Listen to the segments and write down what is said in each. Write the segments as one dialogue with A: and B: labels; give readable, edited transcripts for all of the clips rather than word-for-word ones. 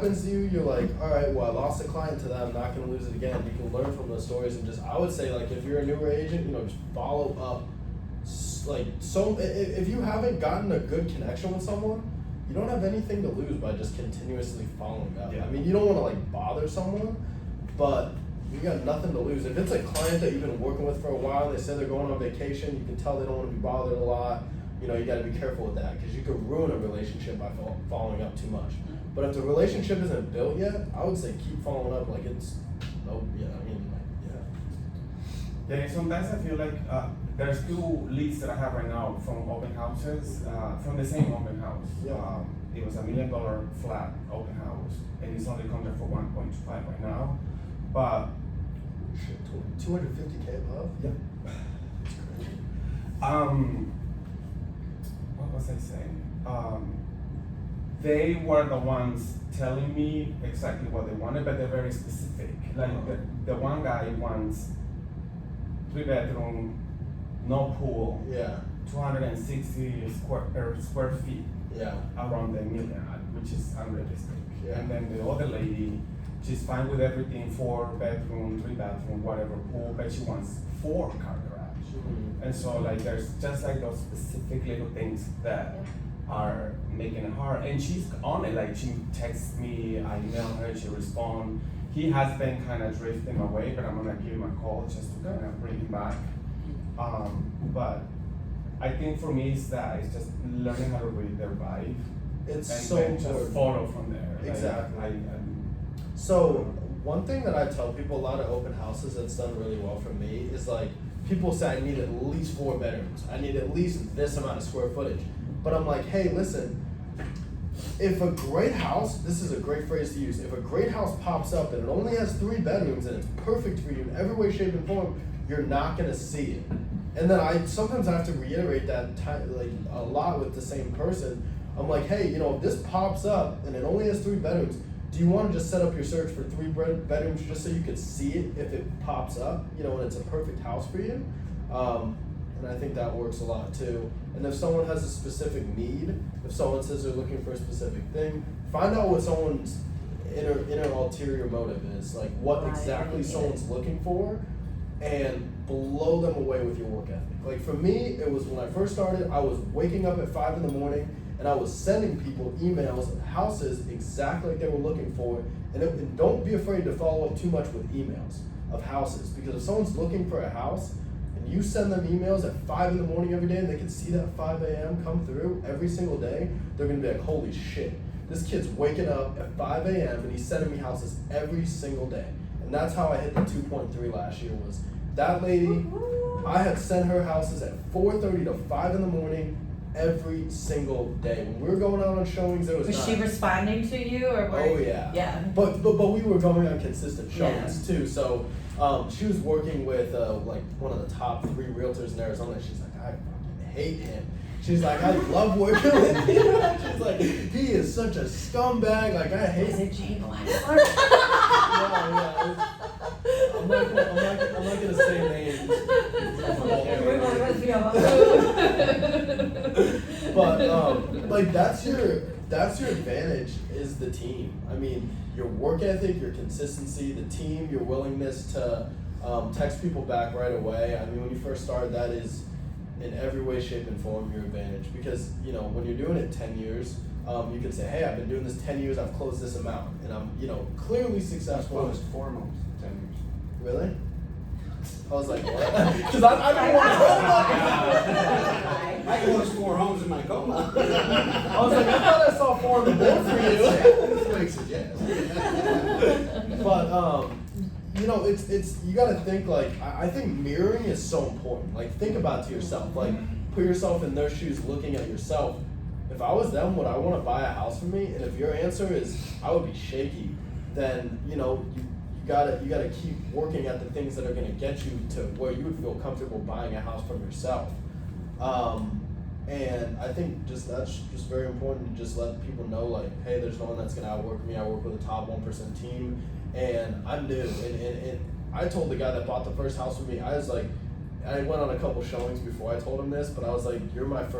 A: happens to you, you're like, all right, well, I lost a client to that. I'm not going to lose it again. You can learn from those stories and just, I would say, like, if you're a newer agent, just follow up. Like, so if you haven't gotten a good connection with someone, you don't have anything to lose by just continuously following up.
B: Yeah.
A: I mean, you don't want to, like, bother someone, but you got nothing to lose. If it's a client that you've been working with for a while, they say they're going on vacation, you can tell they don't want to be bothered a lot. You got to be careful with that because you could ruin a relationship by following up too much. But if the relationship isn't built yet, I would say keep following up like it's,
B: Yeah, sometimes I feel like there's 2 leads that I have right now from open houses, from the same open house.
A: Yeah.
B: It was $1 million flat open house, and it's only contract for 1.5 right now. But
A: shit, 250K above?
B: Yeah.
A: That's crazy.
B: What was I saying? They were the ones telling me exactly what they wanted, but they're very specific. Like the one guy wants 3-bedroom, no pool, 260 square feet around the million, which is unrealistic.
A: Yeah.
B: And then the other lady, she's fine with everything, 4-bedroom, 3-bathroom, whatever pool, but she wants 4-car garage.
A: Mm-hmm.
B: And so like there's just like those specific little things that are making it hard. And she's on it, like she texts me, I email her, she responds. He has been kind of drifting away, but I'm gonna give him a call just to kind of bring him back. But I think for me it's just learning how to read their vibe.
A: It's
B: and
A: so
B: then just
A: important.
B: follow from there.
A: Exactly. So one thing that I tell people, a lot of open houses that's done really well for me is like, people say I need at least 4 bedrooms. I need at least this amount of square footage. But I'm like, hey, listen, if a great house, this is a great phrase to use, if a great house pops up and it only has 3 bedrooms and it's perfect for you in every way, shape, and form, you're not gonna see it. And then sometimes I have to reiterate that like a lot with the same person. I'm like, hey, if this pops up and it only has 3 bedrooms, do you want to just set up your search for 3 bedrooms just so you could see it if it pops up, and it's a perfect house for you? And I think that works a lot too. And if someone has a specific need, if someone says they're looking for a specific thing, find out what someone's inner ulterior motive is, like what exactly someone's looking for, and blow them away with your work ethic. Like for me, it was when I first started, I was waking up at 5 in the morning and I was sending people emails of houses exactly like they were looking for. And don't be afraid to follow up too much with emails of houses, because if someone's looking for a house and you send them emails at 5 in the morning every day and they can see that 5 a.m. come through every single day, they're gonna be like, holy shit, this kid's waking up at 5 a.m. and he's sending me houses every single day. And that's how I hit the 2.3 last year. Was that lady, I had sent her houses at 4:30 to 5 in the morning every single day. When we were going out on showings, there was
C: she responding to you, or
A: oh yeah.
C: Yeah.
A: But we were going on consistent showings too. So she was working with like one of the top 3 realtors in Arizona. She's like, I fucking hate him. She's like, I love working with him. She's like, he is such a scumbag. Like, I hate him.
C: Is it Jay Black?
A: I'm not gonna say names. But like that's your advantage, is the team. I mean, your work ethic, your consistency, the team, your willingness to text people back right away. I mean, when you first start, that is in every way, shape, and form your advantage, because when you're doing it 10 years, you can say, hey, I've been doing this 10 years, I've closed this amount, and I'm clearly successful.
D: Closed 4 months, 10 years.
A: Really? I was like, what? Because I didn't want to.
D: I closed 4 homes in my coma.
A: I was like, I thought I saw 4 on the board for you.
D: This makes it, yes.
A: But it's you got to think, like, I think mirroring is so important. Like, think about it to yourself. Like, put yourself in their shoes, looking at yourself. If I was them, would I want to buy a house from me? And if your answer is I would be shaky, then you gotta keep working at the things that are gonna get you to where you would feel comfortable buying a house from yourself. And I think that's just very important to just let people know, like, hey, there's no one that's gonna outwork me. I work with a top 1% team, and I'm new. And I told the guy that bought the first house with me, I was like, I went on a couple showings before I told him this, but I was like, you're gonna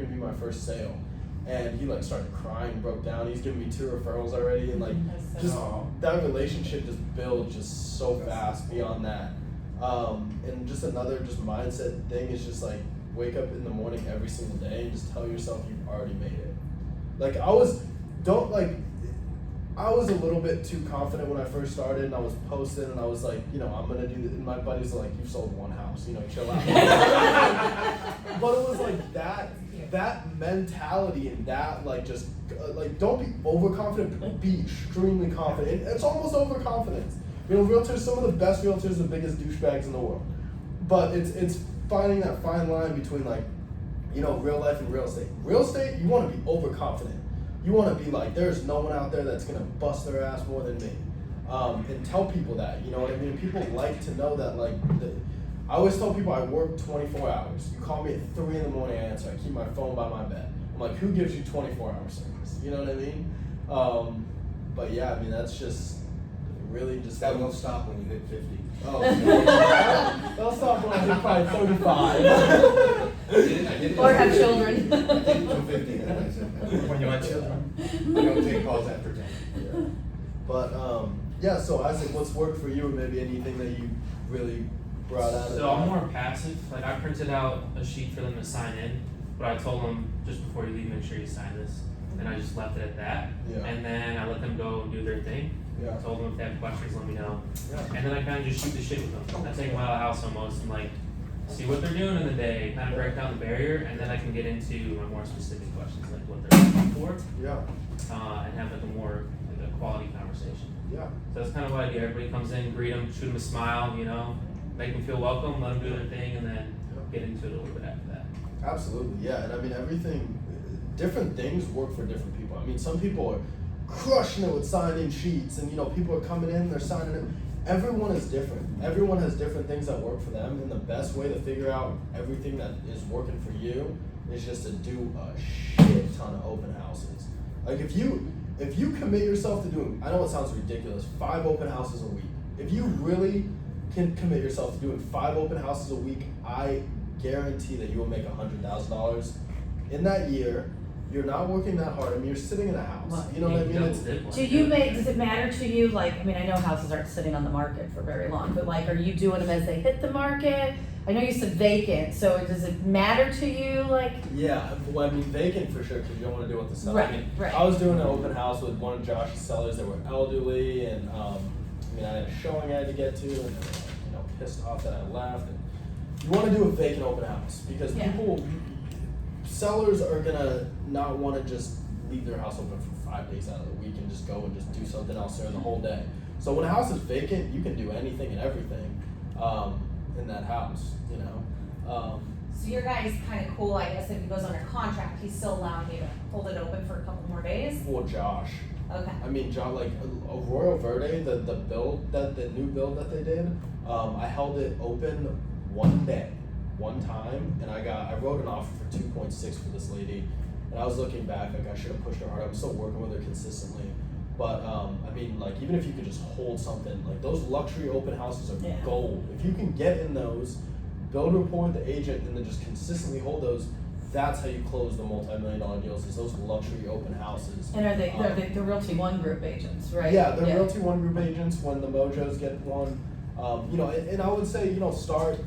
A: be my first sale. and he like started crying, broke down. He's given me 2 referrals already, and like
C: That's so
A: just
B: cool.
A: that relationship just builds just so fast beyond that. And just another just mindset thing is just like wake up in the morning every single day and just tell yourself you've already made it. Like I was a little bit too confident when I first started, and I was posting, and I was like, you know, I'm gonna do this. And my buddies were like, you've sold 1 house, you know, chill out. But it was like that mentality and that like just like don't be overconfident, but be extremely confident. It's almost overconfidence. You know, realtors, some of the best realtors, are the biggest douchebags in the world. But it's finding that fine line between like, you know, real life and real estate. Real estate, you want to be overconfident. You want to be like, there's no one out there that's gonna bust their ass more than me, and tell people that. You know what I mean? People like to know that. Like, I always tell people I work 24 hours. You call me at 3 in the morning, I answer. I keep my phone by my bed. I'm like, who gives you 24-hour service? You know what I mean? But yeah, I mean that's just really just
D: That won't stop when you hit 50.
A: Oh, that'll stop when I hit probably 35.
D: I did
C: Or have children.
D: I did it till 50, then I said,
B: When you had children.
D: we don't take calls after 10.
A: Yeah. But yeah, so Isaac, what's worked for you, or maybe anything that you really brought out of
E: So I'm more passive. Like I printed out a sheet for them to sign in, but I told them just before you leave, make sure you sign this. And I just left it at that.
A: Yeah.
E: And then I let them go and do their thing.
A: Yeah.
E: I told them if they have questions, let me know.
A: Yeah.
E: And then I kind of just shoot the shit with them. I take them out of the house almost and like see what they're doing in the day, kind of break down the barrier, and then I can get into my more specific questions, like what they're looking for,
A: Yeah.
E: and have like a more like a quality conversation.
A: Yeah.
E: So that's kind of what I do. Everybody comes in, greet them, shoot them a smile, you know, make them feel welcome, let them do their thing, and then get into it a little bit after that.
A: Absolutely, yeah. And I mean, everything, different things work for different people. I mean, some people are crushing it with sign-in sheets, and you know, people are coming in, they're signing it. Everyone is different. Everyone has different things that work for them, and the best way to figure out everything that is working for you is just to do a shit ton of open houses. Like if you commit yourself to doing, I know it sounds ridiculous, 5 open houses a week. If you really can commit yourself to doing 5 open houses a week, I guarantee that you will make $100,000 in that year. You're not working that hard. I mean, you're sitting in a house. You know what I mean? It's,
C: Does it matter to you, like, I mean, I know houses aren't sitting on the market for very long, but like, are you doing them as they hit the market? I know you said vacant, so does it matter to you, like?
A: yeah, well, I mean, vacant for sure, because you don't want to deal with the seller.
C: Right,
A: I mean,
C: right.
A: I was doing an open house with one of Josh's sellers that were elderly, and I mean, I had a showing I had to get to, and they were like, you know, pissed off that I left. And you want to do a vacant open house because
C: Yeah.
A: sellers are gonna not want to just leave their house open for 5 days out of the week and just go and just do something else during the whole day. So when a house is vacant, you can do anything and everything in that house, you know.
F: So your guy's kind of cool, I guess, if he goes under contract, he's still allowing you to hold it open for a couple more days?
A: Well, Josh.
F: Okay.
A: I mean, John, like Arroyo Verde, the new build that they did, I held it open one day, one time, and I wrote an offer for 2.6 for this lady, and I was looking back, like I should have pushed her harder. I'm still working with her consistently, but I mean, like even if you could just hold something, like those luxury open houses are
C: Yeah.
A: gold. If you can get in those, build rapport with the agent, and then just consistently hold those. That's how you close the multi-million-dollar deals. Is those luxury open houses.
C: And are they're the Realty One Group agents, right?
A: Yeah, they're Realty One Group agents. When the Mojos get one, you know, and I would say, you know, start.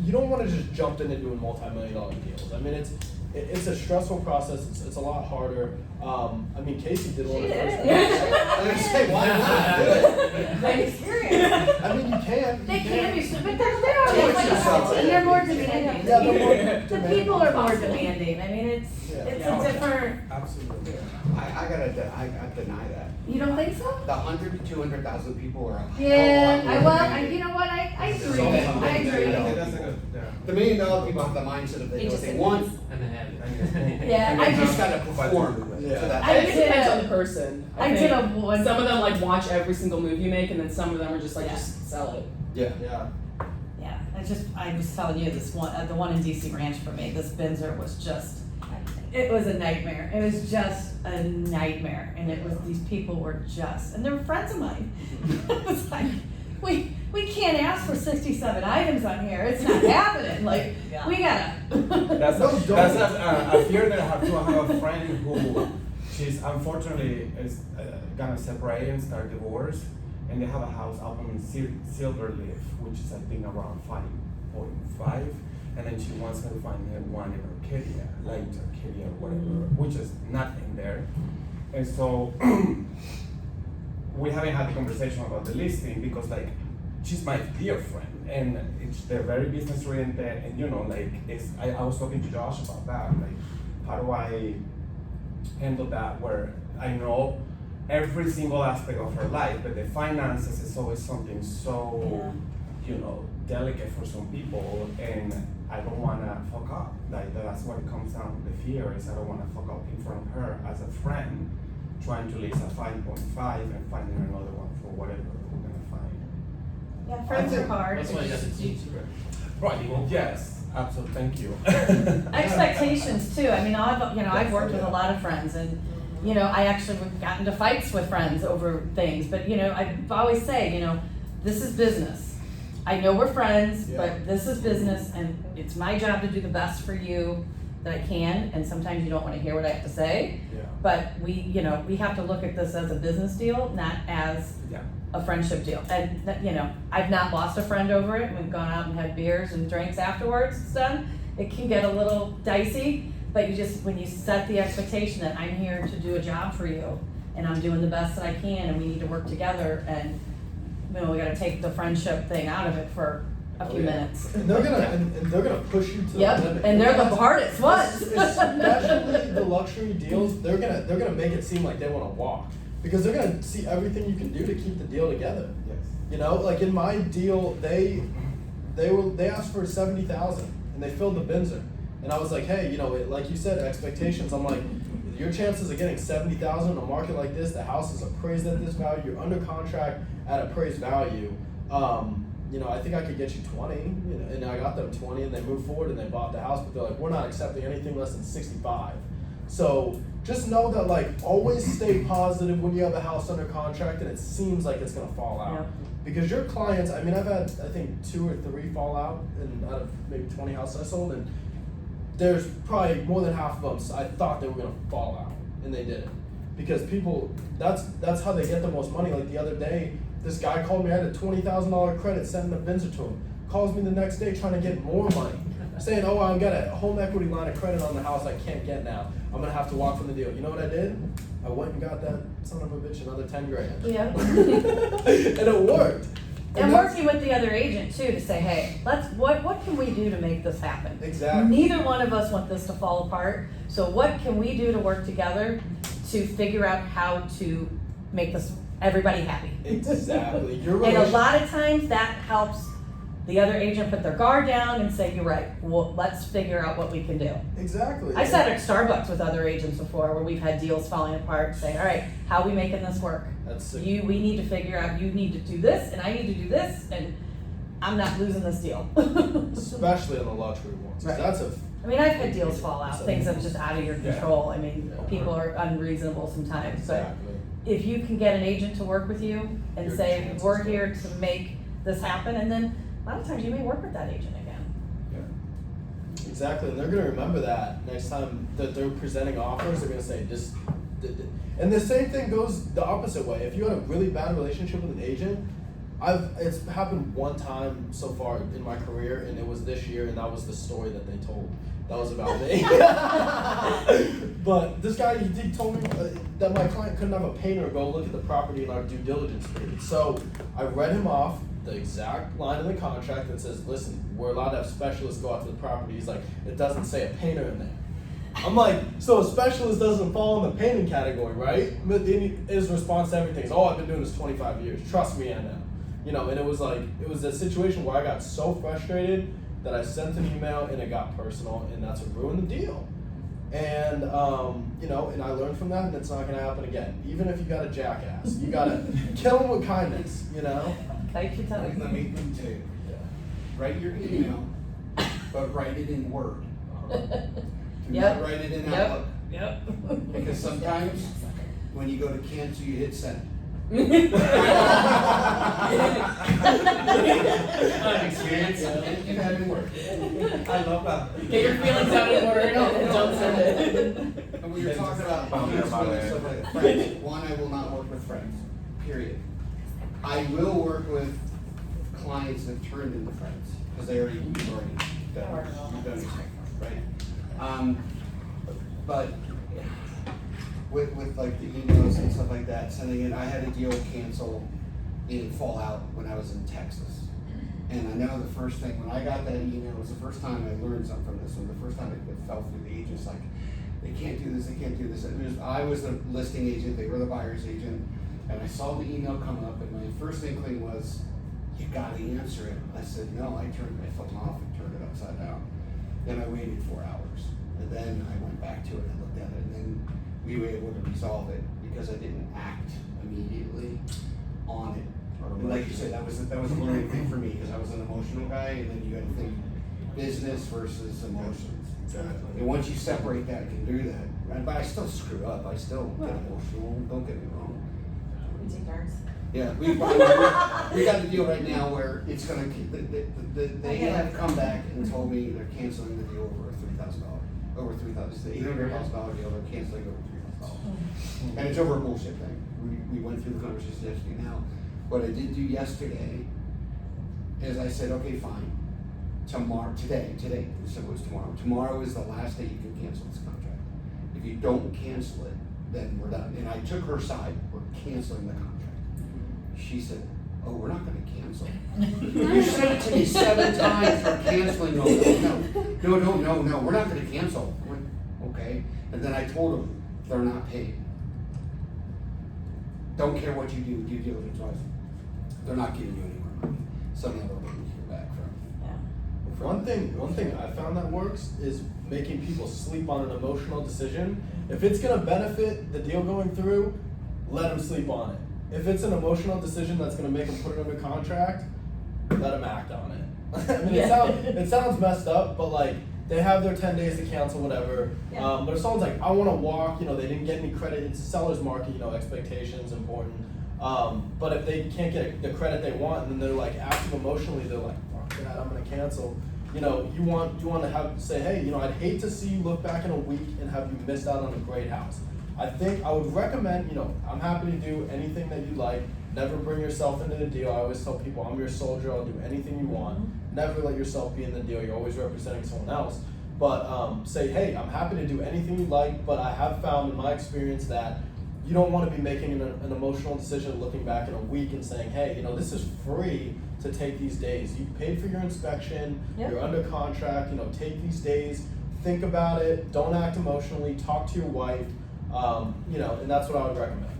A: You don't want to just jump in and doing multi-million-dollar deals. I mean, it's a stressful process. It's a lot harder. I mean, Casey did one of the first.
D: I was saying, why not? Do it.
C: Great experience.
A: I mean, you can.
C: They can be, but they are,
D: Choice yourself.
C: and they're more demanding.
A: Yeah, they're more
C: The
A: demanding.
C: people are more demanding, I mean, it's
A: Yeah.
C: a different,
B: Absolutely.
D: I deny that.
C: you don't think so?
D: The 100 to 200,000 people are a hell of a
C: Yeah,
D: lot more demanding.
C: you know what, I agree,
B: There's
C: I
B: also-
C: agree.
B: That's like a, yeah.
D: The $1 million people have the mindset of they know what they want,
E: And they have it.
C: Yeah,
D: and
C: I
D: they just
C: just,
D: gotta perform
A: Yeah.
D: to that.
C: I
G: I think it
C: did
G: depends
C: a-
G: on the person.
C: I did a
G: think
C: one.
G: Some of them like watch every single move you make, and then some of them are just like
C: Yeah.
G: just sell it.
D: Yeah.
A: Yeah.
C: Yeah, I was telling you, this one, the one in DC Ranch for me, this Benzer was just, it was a nightmare. It was just a nightmare, and it was, these people were just, and they were friends of mine. It was like, we can't ask for 67 items on here. It's not happening. Like, we gotta.
B: That's
A: No,
B: a fear that I have to have a friend who she's unfortunately is gonna separate and start divorce, and they have a house up on Silverleaf, which is I think around 5.5, and then she wants me to find her one in Arcadia, like Arcadia or whatever, which is nothing there, and so we haven't had the conversation about the listing because like she's my dear friend and they're very business oriented, and you know like I was talking to Josh about that, like how do I handle that where I know every single aspect of her life, but the finances is always something so you know delicate for some people, and I don't want to fuck up. Like that's what it comes down to. The fear is I don't want to fuck up in front of her as a friend trying to list a 5.5 and finding another one for whatever we're gonna find.
C: Yeah, friends are hard.
E: That's why you got the team too, right?
B: Right. Yes. Absolutely. Thank you.
C: Expectations too. I mean, I've worked with a lot of friends, and you know, I actually got into fights with friends over things. But you know, I always say, you know, this is business. I know we're friends, but this is business, and it's my job to do the best for you that I can. And sometimes you don't want to hear what I have to say.
A: Yeah.
C: But we have to look at this as a business deal, not as a friendship deal. And you know, I've not lost a friend over it. We've gone out and had beers and drinks afterwards. It's done. It can get a little dicey, but when you set the expectation that I'm here to do a job for you, and I'm doing the best that I can, and we need to work together, and you know, we got to take the friendship thing out of it for a few minutes.
A: And they're gonna push you to the limit.
C: And they're the hardest ones.
A: Especially the luxury deals, they're gonna make it seem like they want to walk because they're gonna see everything you can do to keep the deal together.
B: Yes.
A: You know, like in my deal, they asked for 70,000 and they filled the Binzer, and I was like, hey, you know, like you said, expectations. I'm like, your chances of getting 70,000 in a market like this, the house is appraised at this value, you're under contract at appraised value. You know, I think I could get you 20, you know, and I got them 20, and they moved forward and they bought the house, but they're like, we're not accepting anything less than 65. So just know that, like, always stay positive when you have a house under contract and it seems like it's gonna fall out.
C: Yeah.
A: Because your clients, I mean, I've had, I think 2 or 3 fall out out of maybe 20 houses I sold, and there's probably more than half of them I thought they were gonna fall out, and they didn't. Because people, that's how they get the most money. Like the other day, this guy called me, I had a $20,000 credit, sent a Binzer to him. Calls me the next day trying to get more money. Saying, oh, I've got a home equity line of credit on the house I can't get now. I'm gonna have to walk from the deal. You know what I did? I went and got that son of a bitch another 10 grand.
C: Yeah.
A: And it worked.
C: And
A: that's-
C: working with the other agent too to say, hey, what can we do to make this happen?
A: Exactly.
C: Neither one of us want this to fall apart. So what can we do to work together to figure out how to make everybody happy?
A: Exactly.
C: And a lot of times that helps the other agent put their guard down and say, you're right, well, let's figure out what we can do.
A: Exactly.
C: I've sat at Starbucks with other agents before where we've had deals falling apart, saying, all right, how are we making this work?
A: That's sick.
C: We need to figure out, you need to do this, and I need to do this, and I'm not losing this deal.
A: Especially on the luxury ones. 'Cause
C: Right.
A: That's
C: I mean, I've had deals fall out, things that are just out of your control. I mean,
A: Yeah.
C: people are unreasonable sometimes, but
A: exactly.
C: if you can get an agent to work with you and
A: Your
C: say,
A: chances
C: we're
A: are-
C: here to make this happen, and then a lot of times you may work with that agent again.
A: Exactly, and they're gonna remember that next time that they're presenting offers. They're gonna say this, and the same thing goes the opposite way. If you had a really bad relationship with an agent, it's happened one time so far in my career, and it was this year, and that was the story that they told. That was about me. But this guy, he told me that my client couldn't have a painter go look at the property in our due diligence period. So I read him off the exact line in the contract that says, listen, we're allowed to have specialists go out to the property. He's like, it doesn't say a painter in there. I'm like, so a specialist doesn't fall in the painting category, right? But his response to everything is, oh, I've been doing this 25 years. Trust me, I know. You know, and it was a situation where I got so frustrated that I sent an email and it got personal, and that's what ruined the deal. And, you know, and I learned from that, and it's not going to happen again. Even if you got a jackass, you got to kill him with kindness, you know?
C: Bite your tongue.
D: Let me tell you,
A: Yeah.
D: write your email, but write it in Word. Do
C: Yep.
D: not write it in
C: Yep.
D: Outlook.
C: Yep.
D: Because sometimes when you go to cancel, you hit send.
E: Experience.
D: It hadn't worked.
B: I love that.
G: Get your feelings out in word and don't send it.
D: And when you're talking about
B: Bummer about
D: canceling
B: it.
D: stuff like that, friends, one, I will not work with friends, period. I will work with clients that turned into friends, because you've already done it, right? But with like the emails and stuff like that, sending it, I had a deal cancel in Fallout when I was in Texas. And I know the first thing, when I got that email, it was the first time I learned something from this one, the first time it fell through the agents, like, they can't do this, they can't do this. I was the listing agent, they were the buyer's agent, and I saw the email come up, and my first inkling was, you gotta answer it. I said, no, I turned my phone off and turned it upside down. Then I waited 4 hours, and then I went back to it and looked at it, and then we were able to resolve it, because I didn't act immediately on it. And like you said, that was a learning thing for me, because I was an emotional guy, and then you gotta think business versus emotions.
A: Exactly.
D: And once you separate that, you can do that. Right? But I still screw up, I still get emotional, don't get me wrong.
F: We take turns.
D: Yeah, we got the deal right now where it's gonna, they have come back and told me they're canceling the deal over $3,000. Over $3,000, it's the $800,000 deal, they're canceling over $3,000. And it's over a bullshit thing. We went through the conversation yesterday. Now, what I did do yesterday is I said, okay, fine. Today, so it was tomorrow. Tomorrow is the last day you can cancel this contract. If you don't cancel it, then we're done. And I took her side, we're canceling the contract. She said, oh, we're not gonna cancel. You said it to me 7 times for canceling, no, we're not gonna cancel. I went, okay, and then I told them, they're not paid. Don't care what you do, due diligence wise, they're not giving you any more money. So now we're waiting to hear back from.
A: One thing I found that works is making people sleep on an emotional decision. If it's gonna benefit the deal going through, let them sleep on it. If it's an emotional decision that's gonna make them put it under contract, let them act on it. I mean, it sounds messed up, but like, they have their 10 days to cancel, whatever.
F: Yeah.
A: But if someone's like, I wanna walk, they didn't get any credit, it's a seller's market, expectations important. But if they can't get the credit they want, and then they're like active emotionally, they're like, fuck that, I'm gonna cancel. You want to say, hey, I'd hate to see you look back in a week and have you missed out on a great house. I think I would recommend, I'm happy to do anything that you like. Never bring yourself into the deal. I always tell people, I'm your soldier, I'll do anything you want. Never let yourself be in the deal, you're always representing someone else. But say, hey, I'm happy to do anything you like, but I have found in my experience that you don't want to be making an emotional decision looking back in a week and saying, hey, this is free to take these days. You paid for your inspection, you're under contract, take these days, think about it, don't act emotionally, talk to your wife, and that's what I would recommend.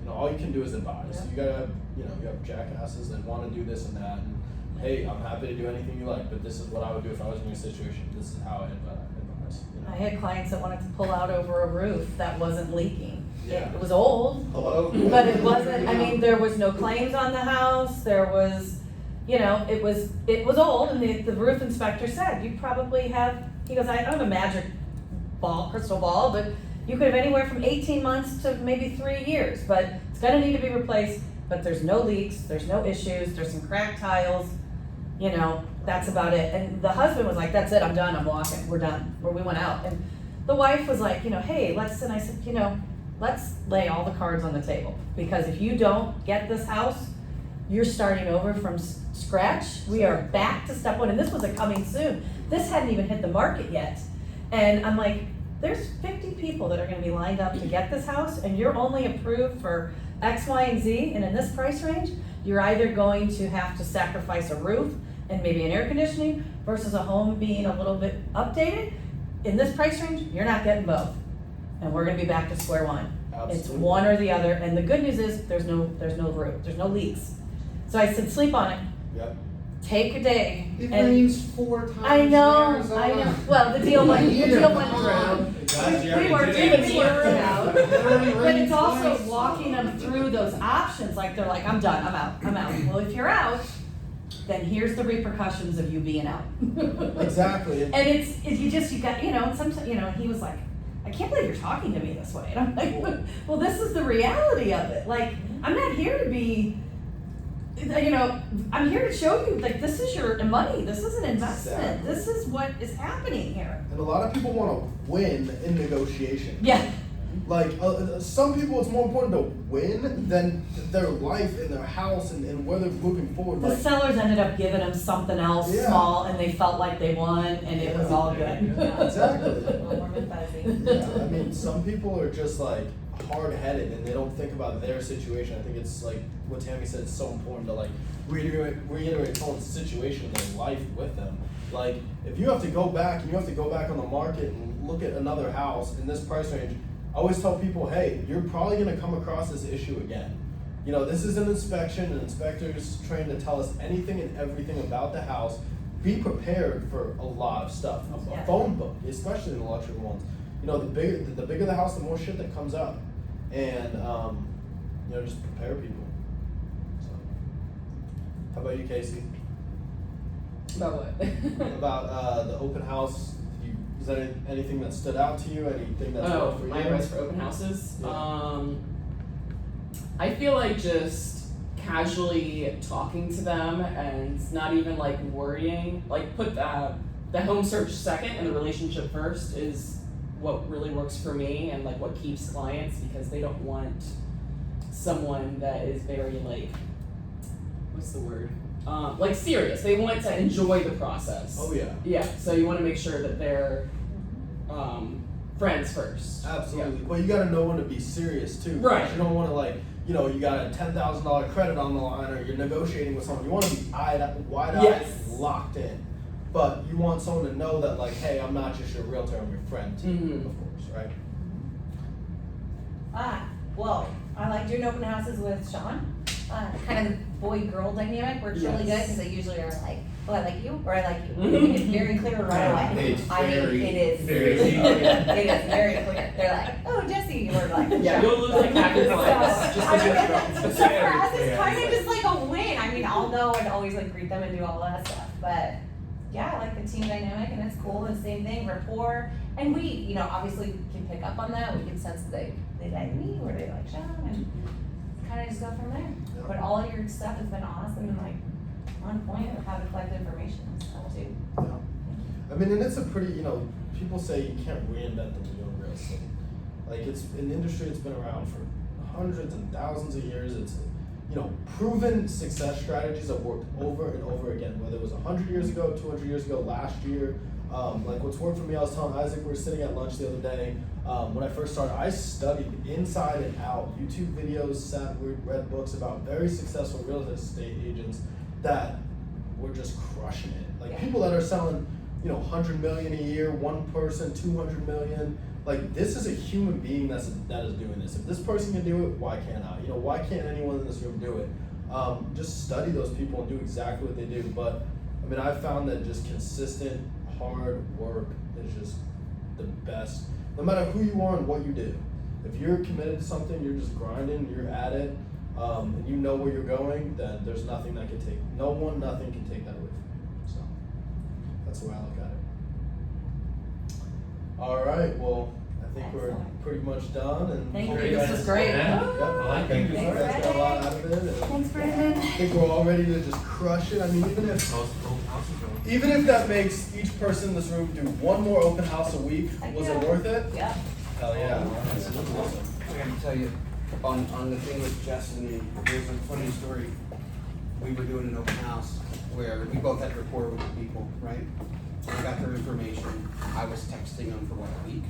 A: All you can do is advise. You gotta have, you have jackasses that want to do this and that, and hey, I'm happy to do anything you like, but this is what I would do if I was in your situation. This is how I advise.
C: I had clients that wanted to pull out over a roof that wasn't leaking.
A: Yeah.
C: It was old,
A: Hello?
C: but it wasn't, I mean, there was no claims on the house, there was, it was old, and the roof inspector said, you probably have, he goes, I don't have a magic crystal ball, but you could have anywhere from 18 months to maybe 3 years, but it's gonna need to be replaced, but there's no leaks, there's no issues, there's some cracked tiles, that's about it. And the husband was like, that's it, I'm done, I'm walking, we're done, we went out. And the wife was like, hey, and I said, let's lay all the cards on the table, because if you don't get this house, you're starting over from scratch. We are back to step one, and this was a coming soon. This hadn't even hit the market yet. And I'm like, there's 50 people that are gonna be lined up to get this house, and you're only approved for X, Y, and Z, and in this price range, you're either going to have to sacrifice a roof and maybe an air conditioning versus a home being a little bit updated. In this price range, you're not getting both. And we're gonna be back to square one.
A: Absolutely.
C: It's one or the other, and the good news is there's no roof, there's no leaks. So I said, sleep on it.
A: Yep.
C: Take a day.
D: It
C: and
D: rains 4 times
C: I know,
D: in Arizona.
C: I know. Well, the deal went through.
B: Guys, you
C: We
B: already
C: worked
B: did
C: it out.
D: Literally
C: But
D: rained
C: it's also
D: twice.
C: walking them through those options, like they're like, I'm done, I'm out. Well, if you're out, then here's the repercussions of you being out.
A: Exactly.
C: And you got, sometimes, he was like, I can't believe you're talking to me this way. And I'm like, well, this is the reality of it. Like, I'm not here to be, I'm here to show you, like, this is your money. This is an investment.
A: Exactly.
C: This is what is happening here.
A: And a lot of people want to win in negotiation.
C: Yeah.
A: Like, some people, it's more important to win than their life and their house and where they're moving forward.
C: The
A: Like,
C: sellers ended up giving them something else
A: Yeah.
C: small, and they felt like they won, and it was
A: Yeah.
C: all good.
A: Exactly.
F: A little warm and fuzzy.
A: Yeah, I mean, some people are just like hard-headed and they don't think about their situation. I think it's like what Tammy said, it's so important to like reiterate someone's situation in their life with them. Like, if you have to go back and you have to go back on the market and look at another house in this price range, I always tell people, hey, you're probably gonna come across this issue again. You know, this is an inspection, and inspectors trained to tell us anything and everything about the house. Be prepared for a lot of stuff. A phone book, especially in the luxury ones. You know, the bigger the house, the more shit that comes up. And just prepare people. So, how about you, Casey?
G: About what?
A: About the open house. Is there anything that stood out to you? Anything that's
G: Oh,
A: worked for you?
G: my advice for open houses.
A: Yeah.
G: I feel like just casually talking to them and not even like worrying, like put the home search second and the relationship first is what really works for me and like what keeps clients, because they don't want someone that is very like, what's the word? Like serious. They want to enjoy the process.
A: Oh yeah.
G: Yeah, so you want to make sure that they're friends first.
A: Absolutely. Well, you got to know when to be serious too.
G: Right.
A: You don't want to you got a $10,000 credit on the line, or you're negotiating with someone. You want to be wide-eyed,
G: Yes.
A: and locked in. But you want someone to know that, like, hey, I'm not just your realtor, I'm your friend too,
G: Mhm.
A: of course, right?
F: Well, I like doing open houses with Sean. Kind of the boy-girl dynamic works really good,
G: Yes.
F: because they usually are like, oh, I like you, or I like you. It's very clear right away.
D: It's
F: I mean,
D: very,
F: it is.
B: very
F: It
B: clear.
F: is very clear. They're like, oh, Jesse, or like.
G: Yeah, you'll lose like half your clients just because you're drunk.
F: So for us, it's kind of just like a win. I mean, I'll know and always like greet them and do all that stuff, but yeah, I like the team dynamic, and it's cool. And same thing, rapport, and we, obviously can pick up on that. We can sense that they like me or they like Sean, and kind of just go from there.
A: Yeah.
F: But all of your stuff has been awesome and like on point of how to collect information and stuff too.
A: Yeah. I mean, and it's a pretty, people say you can't reinvent the wheel in real estate. Like, it's an industry that's been around for hundreds and thousands of years. It's, proven success strategies that worked over and over again, whether it was 100 years ago, 200 years ago, last year. Like, what's worked for me, I was telling Isaac, we were sitting at lunch the other day. When I first started, I studied inside and out, YouTube videos, read books about very successful real estate agents that were just crushing it. Like, people that are selling, 100 million a year, one person, 200 million. Like, this is a human being that is doing this. If this person can do it, why can't I? Why can't anyone in this room do it? Just study those people and do exactly what they do. But I mean, I've found that just consistent, hard work is just the best. No matter who you are and what you do, if you're committed to something, you're just grinding, you're at it, and you know where you're going, then there's nothing that can take, nothing can take that away from you. So that's the way I look at it. All right, well, I think we're
F: Excellent.
A: pretty much done, and
C: Thank you.
A: hopefully
C: This
A: guys-
C: was great.
E: Yeah.
A: Yep.
E: Well, thank you.
A: You guys got a lot out of it. And
C: Thanks, Brandon.
A: I think we're all ready to just crush it. I mean, even if that makes each person in this room do one more open house a week, was it worth it?
F: Yeah.
A: Hell yeah.
D: I gotta tell you, on the thing with Justin, there's a funny story. We were doing an open house where we both had rapport with the people, right? I got their information. I was texting them for a week.